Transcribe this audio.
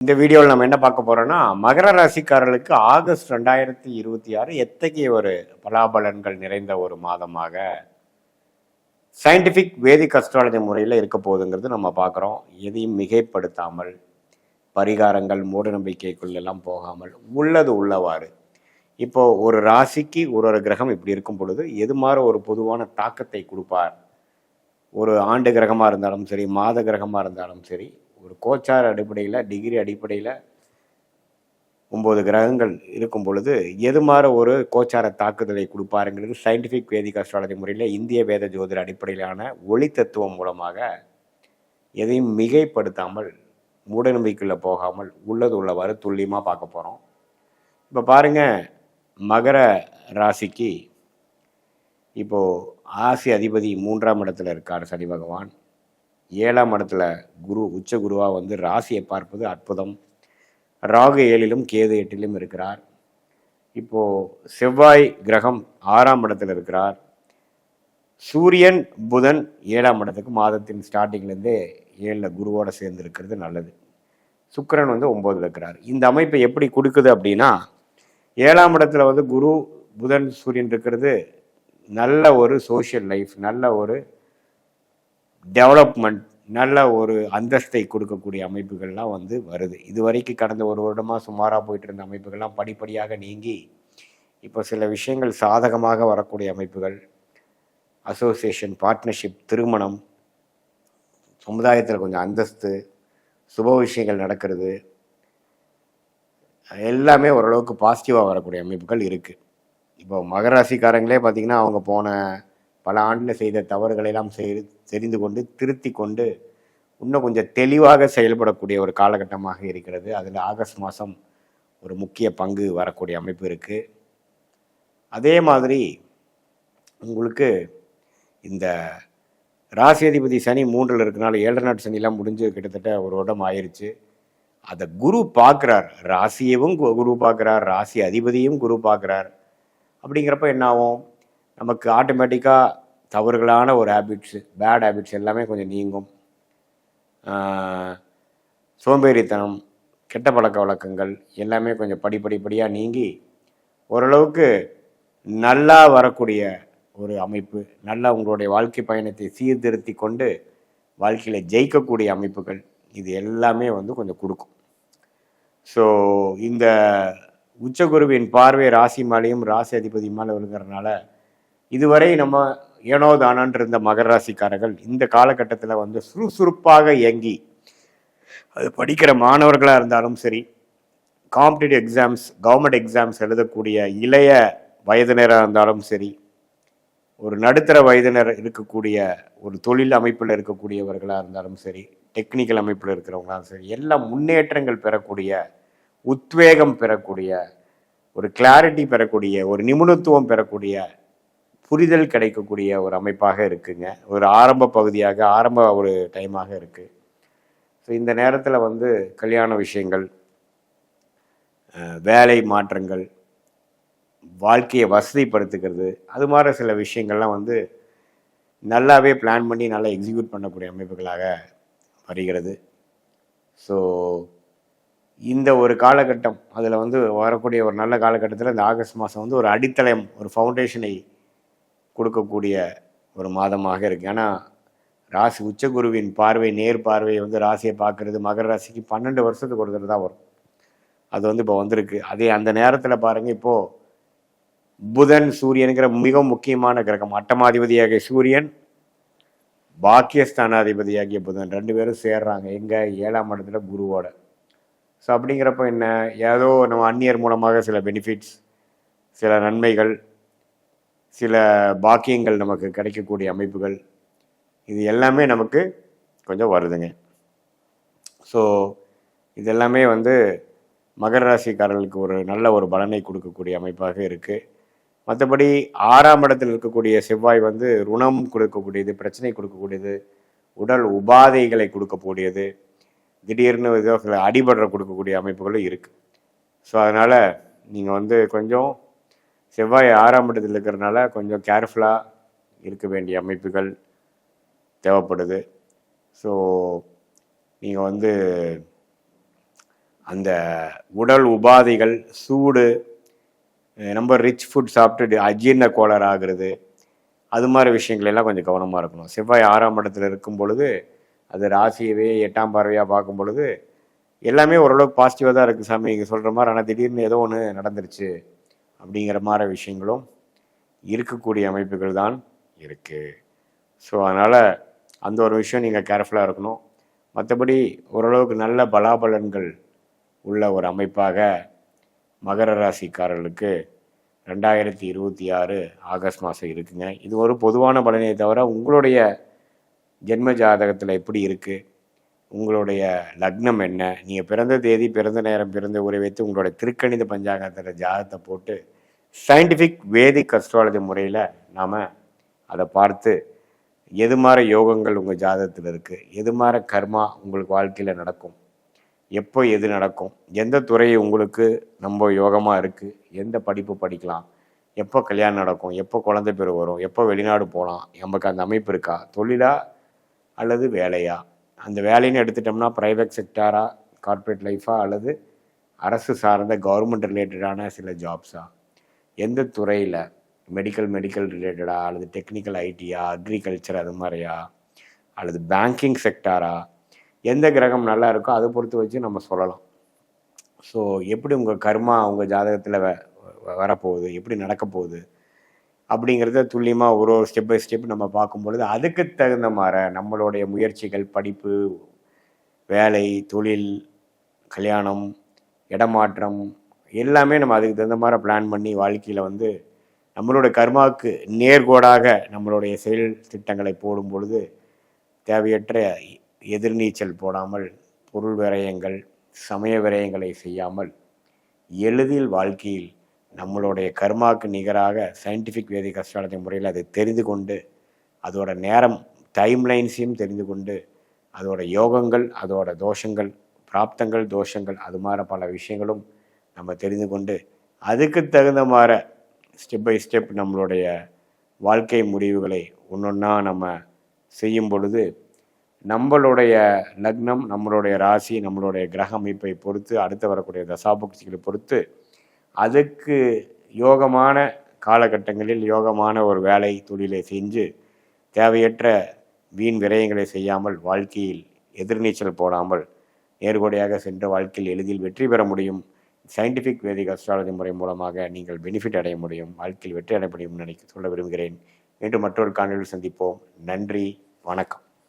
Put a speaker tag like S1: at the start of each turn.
S1: இந்த வீடியோவில் நம்ம என்ன பார்க்க போறோம்னா, மகர ராசிக்காரர்களுக்கு ஆகஸ்ட் 2026 எத்தகைய ஒரு பலாபலன்கள் நிறைந்த ஒரு மாதமாக சயின்டிஃபிக் வேதிக் அஸ்ட்ராலஜி முறையில் இருக்க போகுதுங்கிறது நம்ம பார்க்குறோம். எதையும் மிகைப்படுத்தாமல், பரிகாரங்கள், மூட நம்பிக்கைக்குள் எல்லாம் போகாமல், உள்ளது உள்ளவாறு. இப்போ ஒரு ராசிக்கு ஒரு கிரகம் இப்படி இருக்கும் பொழுது எது மாதிரி ஒரு பொதுவான தாக்கத்தை கொடுப்பார். ஒரு ஆண்டு கிரகமாக இருந்தாலும் சரி, மாத கிரகமாக இருந்தாலும் சரி, ஒரு கோச்சார் அடிப்படையில், டிகிரி அடிப்படையில் 9 கிரகங்கள் இருக்கும் பொழுது எது மாதிரி ஒரு கோச்சார தாக்குதலை கொடுப்பாருங்கிறது சயின்டிஃபிக் வேதிக் அஸ்ட்ராலஜி முறையில் இந்திய வேத ஜோதிட அடிப்படையிலான ஒளி தத்துவம் மூலமாக எதையும் மிகைப்படுத்தாமல், மூடநம்பிக்கைக்குள்ளே போகாமல், உள்ளது உள்ளவாறு துல்லியமாக பார்க்க போகிறோம். இப்போ பாருங்கள், மகர ராசிக்கு இப்போது ஆசி அதிபதி 3ஆம் இடத்துல இருக்கார் சனி பகவான். 7ஆம் இடத்துல குரு உச்ச குருவாக வந்து ராசியை பார்ப்பது அற்புதம். ராகு 7லும் கேது 8லும் இருக்கிறார். இப்போது செவ்வாய் கிரகம் 6ஆம் இடத்துல இருக்கிறார். சூரியன் புதன் 7ஆம் இடத்துக்கு மாதத்தின் ஸ்டார்டிங்லேருந்தே 7ல் குருவோடு சேர்ந்து இருக்கிறது நல்லது. சுக்கிரன் வந்து 9ல் இருக்கிறார். இந்த அமைப்பை எப்படி கொடுக்குது அப்படின்னா, 7ஆம் இடத்துல வந்து குரு புதன் சூரியன் இருக்கிறது நல்ல ஒரு சோஷியல் லைஃப், நல்ல ஒரு டெவலப்மெண்ட், நல்ல ஒரு அந்தஸ்தை கொடுக்கக்கூடிய அமைப்புகள்லாம் வந்து வருது. இது வரைக்கும் கடந்த ஒரு வருடமாக சுமாராக போயிட்டு இருந்த அமைப்புகள்லாம் படிப்படியாக நீங்கி இப்போ சில விஷயங்கள் சாதகமாக வரக்கூடிய அமைப்புகள், அசோசியேஷன், பார்ட்னர்ஷிப், திருமணம், சமுதாயத்தில் கொஞ்சம் அந்தஸ்து, சுப விஷயங்கள் நடக்கிறது, எல்லாமே ஓரளவுக்கு பாசிட்டிவாக வரக்கூடிய அமைப்புகள் இருக்குது. இப்போ மகர ராசிக்காரங்களே பார்த்திங்கன்னா, அவங்க போன பல ஆண்டில் செய்த தவறுகளெல்லாம் தெரிந்து கொண்டு, திருத்தி கொண்டு, இன்னும் கொஞ்சம் தெளிவாக செயல்படக்கூடிய ஒரு காலகட்டமாக இருக்கிறது. அதில் ஆகஸ்ட் மாதம் ஒரு முக்கிய பங்கு வரக்கூடிய அமைப்பு இருக்குது. அதே மாதிரி உங்களுக்கு இந்த ராசி அதிபதி சனி 3ல் இருக்கனால 7 நாட்டு சனிலாம் முடிஞ்சு கிட்டத்தட்ட ஒரு வருடம் ஆயிடுச்சு. அதை குரு பார்க்குறார், ராசியவும் குரு பார்க்குறார், ராசி அதிபதியும் குரு பார்க்குறார். அப்படிங்கிறப்ப என்ன ஆகும், நமக்கு ஆட்டோமேட்டிக்காக தவறுகளான ஒரு ஹேபிட்ஸு, பேட் ஹேபிட்ஸ் எல்லாமே கொஞ்சம் நீங்கும். சோம்பேறித்தனம், கெட்ட பழக்க வழக்கங்கள் எல்லாமே கொஞ்சம் படிப்படியாக நீங்கி ஓரளவுக்கு நல்லா வரக்கூடிய ஒரு அமைப்பு, நல்லா உங்களுடைய வாழ்க்கை பயணத்தை சீர்திருத்தி கொண்டு வாழ்க்கையில் ஜெயிக்கக்கூடிய அமைப்புகள், இது எல்லாமே வந்து கொஞ்சம் கொடுக்கும். ஸோ இந்த உச்சகுருவின் பார்வை ராசி மேலேயும் ராசி அதிபதி மேலே விழுகிறதுனால இதுவரை நம்ம ஏனோ தானன்று இருந்த மகர ராசிக்காரர்கள் இந்த காலகட்டத்தில் வந்து சுறுசுறுப்பாக இயங்கி, அது படிக்கிற மாணவர்களாக இருந்தாலும் சரி, காம்படிட்டிவ் எக்ஸாம்ஸ், கவர்மெண்ட் எக்ஸாம்ஸ் எழுதக்கூடிய இளைய வயதினராக இருந்தாலும் சரி, ஒரு நடுத்தர வயதினர் இருக்கக்கூடிய ஒரு தொழில் அமைப்பில் இருக்கக்கூடியவர்களாக இருந்தாலும் சரி, டெக்னிக்கல் அமைப்பில் இருக்கிறவங்களாலும் சரி, எல்லாம் முன்னேற்றங்கள் பெறக்கூடிய, உத்வேகம் பெறக்கூடிய, ஒரு கிளாரிட்டி பெறக்கூடிய, ஒரு நிபுணத்துவம் பெறக்கூடிய, புரிதல் கிடைக்கக்கூடிய ஒரு அமைப்பாக இருக்குங்க. ஒரு ஆரம்ப பகுதியாக, ஆரம்ப ஒரு டைமாக இருக்குது. ஸோ இந்த நேரத்தில் வந்து கல்யாண விஷயங்கள், வேலை மாற்றங்கள், வாழ்க்கையை வசதிப்படுத்துக்கிறது, அது மாதிரி சில விஷயங்கள்லாம் வந்து நல்லாவே பிளான் பண்ணி நல்லா எக்ஸிக்யூட் பண்ணக்கூடிய அமைப்புகளாக வருகிறது. ஸோ இந்த ஒரு காலகட்டம், அதில் வந்து வரக்கூடிய ஒரு நல்ல காலகட்டத்தில் இந்த ஆகஸ்ட் மாதம் வந்து ஒரு அடித்தளம், ஒரு ஃபவுண்டேஷனை கொடுக்கக்கூடிய ஒரு மாதமாக இருக்குது. ஏன்னா ராசி உச்சகுருவின் பார்வை, நேர் பார்வை வந்து ராசியை பார்க்குறது மகர ராசிக்கு 12 வருஷத்துக்கு ஒரு தடவை தான் வரும். அது வந்து இப்போ வந்திருக்கு. அதே அந்த நேரத்தில் பாருங்கள், இப்போது புதன் சூரியனுங்கிற மிக முக்கியமான கிரகம், அட்டமாதிபதியாகிய சூரியன், பாக்கியஸ்தானாதிபதியாகிய புதன் 2 பேரும் சேர்றாங்க எங்கே, 7ஆம் இடத்துல குருவோட. ஸோ அப்படிங்கிறப்ப என்ன, ஏதோ நம்ம அந்நியர் மூலமாக சில பெனிஃபிட்ஸ், சில நன்மைகள், சில பாக்கியங்கள் நமக்கு கிடைக்கக்கூடிய அமைப்புகள், இது எல்லாமே நமக்கு கொஞ்சம் வருதுங்க. ஸோ இதெல்லாமே வந்து மகர ராசிக்காரர்களுக்கு ஒரு நல்ல ஒரு பலனை கொடுக்கக்கூடிய அமைப்பாக இருக்குது. மற்றபடி 6ஆம் இடத்தில் இருக்கக்கூடிய செவ்வாய் வந்து ருணம் கொடுக்கக்கூடியது, பிரச்சனை கொடுக்கக்கூடியது, உடல் உபாதைகளை கொடுக்கக்கூடியது, திடீர்னு ஏதோ அடிபடுற கொடுக்கக்கூடிய அமைப்புகளும் இருக்குது. ஸோ அதனால் நீங்கள் வந்து கொஞ்சம் செவ்வாய் 6ஆம் இடத்தில் இருக்கிறதுனால கொஞ்சம் கேர்ஃபுல்லாக இருக்க வேண்டிய அமைப்புகள் தேவைப்படுது. ஸோ நீங்கள் வந்து அந்த உடல் உபாதைகள், சூடு, ரொம்ப ரிச் ஃபுட் சாப்பிட்டு அஜீரண கோளாறு ஆகுறது, அது மாதிரி விஷயங்கள் எல்லாம் கொஞ்சம் கவனமாக இருக்கணும். செவ்வாய் 6ஆம் இடத்துல இருக்கும் பொழுது, அது ராசியவே 8ஆம் பார்வையாக பார்க்கும் பொழுது, எல்லாமே ஓரளவுக்கு பாசிட்டிவாக தான் இருக்குது சாமி நீங்கள் சொல்கிற மாதிரி. ஆனால் திடீர்னு ஏதோ ஒன்று நடந்துருச்சு அப்படிங்கிற மாதிரி விஷயங்களும் இருக்கக்கூடிய அமைப்புகள் தான் இருக்குது. ஸோ அதனால் அந்த ஒரு விஷயம் நீங்கள் கேர்ஃபுல்லாக இருக்கணும். மற்றபடி ஓரளவுக்கு நல்ல பலாபலன்கள் உள்ள ஒரு அமைப்பாக மகர ராசிக்காரர்களுக்கு 2026 ஆகஸ்ட் மாதம் இருக்குங்க. இது ஒரு பொதுவான பலனை தவிர உங்களுடைய ஜென்ம ஜாதகத்தில் எப்படி இருக்குது, உங்களுடைய லக்னம் என்ன, நீங்கள் பிறந்த தேதி, பிறந்த நேரம், பிறந்த ஊரை வைத்து உங்களுடைய திருக்கணித பஞ்சாங்கத்தில் ஜாதகத்தை போட்டு சயின்டிஃபிக் வேதிக் அஸ்ட்ராலஜி முறையில் நாம் அதை பார்த்து எது மாதிரி யோகங்கள் உங்கள் ஜாதகத்தில் இருக்குது, எது மாதிரி கர்மா உங்களுக்கு வாழ்க்கையில் நடக்கும், எப்போ எது நடக்கும், எந்த துறை உங்களுக்கு ரொம்ப யோகமாக இருக்குது, எந்த படிப்பு படிக்கலாம், எப்போ கல்யாணம் நடக்கும், எப்போ குழந்தை பேர் வரும், எப்போ வெளிநாடு போகலாம், நமக்கு அந்த அமைப்பு இருக்கா, தொழிலா அல்லது வேலையா, அந்த வேலைன்னு எடுத்துட்டோம்னா ப்ரைவேட் செக்டாரா, கார்ப்பரேட் லைஃபா, அல்லது அரசு சார்ந்த கவர்மெண்ட் ரிலேட்டடான சில ஜாப்ஸா, எந்த துறையில் மெடிக்கல் ரிலேட்டடா, அல்லது டெக்னிக்கல் ஐடியா, அக்ரிகல்ச்சர் அது மாதிரியா, அல்லது பேங்கிங் செக்டாரா, எந்த கிரகம் நல்லா இருக்கோ அதை பொறுத்து வச்சு நம்ம சொல்லலாம். ஸோ எப்படி உங்கள் கர்மா உங்கள் ஜாதகத்தில் வரப்போகுது, எப்படி நடக்க போகுது அப்படிங்கிறத துல்லியமாக ஒரு ஸ்டெப் பை ஸ்டெப் நம்ம பார்க்கும் பொழுது அதுக்கு தகுந்த மாதிரி நம்மளுடைய முயற்சிகள், படிப்பு, வேலை, தொழில், கல்யாணம், இடமாற்றம் எல்லாமே நம்ம அதுக்கு தகுந்த மாதிரி பிளான் பண்ணி வாழ்க்கையில் நம்மளுடைய கர்மாவுக்கு நேர்கோடாக நம்மளுடைய செயல் திட்டங்களை போடும் பொழுது தேவையற்ற எதிர்நீச்சல் போடாமல், பொருள் விரயங்கள், சமய விரயங்களை செய்யாமல் எளிதில் வாழ்க்கையில் நம்மளுடைய கர்மாவுக்கு நிகராக சயின்டிஃபிக் வேதிக் அஸ்ட்ராலஜி முறையில் அதை தெரிந்து கொண்டு அதோட நேரம் டைம்லைன்ஸையும் தெரிந்து கொண்டு அதோட யோகங்கள், அதோட தோஷங்கள், பிராப்தங்கள், தோஷங்கள், அது மாதிரி பல விஷயங்களும் நம்ம தெரிந்து கொண்டு அதுக்கு தகுந்த மாதிரி ஸ்டெப் பை ஸ்டெப் நம்மளுடைய வாழ்க்கை முடிவுகளை ஒன்றொன்றா நம்ம செய்யும் பொழுது நம்மளுடைய லக்னம், நம்மளுடைய ராசி, நம்மளுடைய கிரக அமைப்பை பொறுத்து அடுத்து வரக்கூடிய தசாபுக்திகளை பொறுத்து அதுக்கு யோகமான காலகட்டங்களில் யோகமான ஒரு வேலை தொழிலை செஞ்சு தேவையற்ற வீண் விரயங்களை செய்யாமல் வாழ்க்கையில் எதிர்நீச்சல் போடாமல் நேர்கோடையாக சென்ற வாழ்க்கையில் எளிதில் வெற்றி பெற முடியும். சயின்டிஃபிக் வேதிக் அஸ்ட்ராலஜி முறை மூலமாக நீங்கள் பெனிஃபிட் அடைய முடியும், வாழ்க்கையில் வெற்றி அடைய முடியும் சொல்ல விரும்புகிறேன். மீண்டும் மற்றொரு காணொலியில் சந்திப்போம். நன்றி, வணக்கம்.